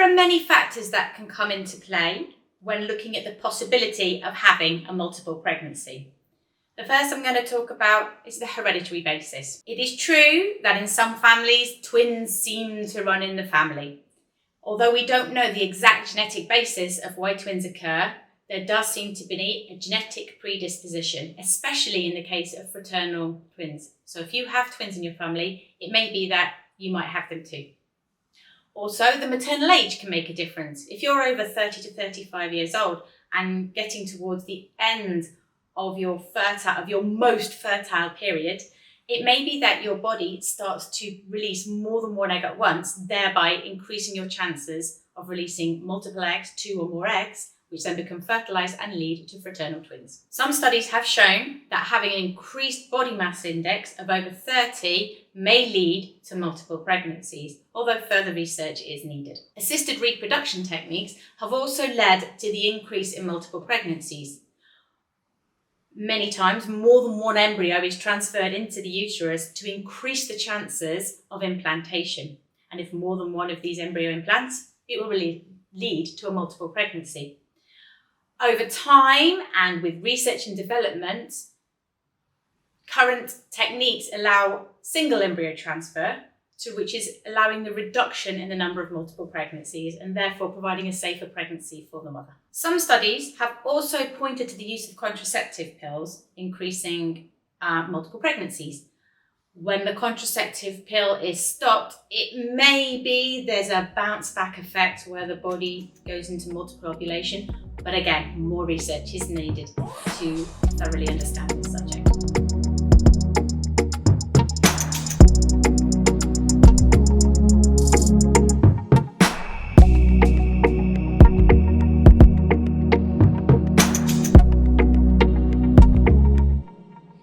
there are many factors that can come into play when looking at the possibility of having a multiple pregnancy. The first I'm going to talk about is the hereditary basis. It is true that in some families, twins seem to run in the family. Although we don't know the exact genetic basis of why twins occur, there does seem to be a genetic predisposition, especially in the case of fraternal twins. So if you have twins in your family, it may be that you might have them too. Also, the maternal age can make a difference. If you're over 30 to 35 years old and getting towards the end of your most fertile period, it may be that your body starts to release more than one egg at once, thereby increasing your chances of releasing multiple eggs, 2 or more eggs, which then become fertilized and lead to fraternal twins. Some studies have shown that having an increased body mass index of over 30 may lead to multiple pregnancies, although further research is needed. Assisted reproduction techniques have also led to the increase in multiple pregnancies. Many times, more than one embryo is transferred into the uterus to increase the chances of implantation. And if more than one of these embryo implants, it will lead to a multiple pregnancy. Over time, and with research and development, current techniques allow single embryo transfer, which is allowing the reduction in the number of multiple pregnancies and therefore providing a safer pregnancy for the mother. Some studies have also pointed to the use of contraceptive pills increasing multiple pregnancies. When the contraceptive pill is stopped, it may be there's a bounce back effect where the body goes into multiple ovulation, but again, more research is needed to thoroughly understand this subject.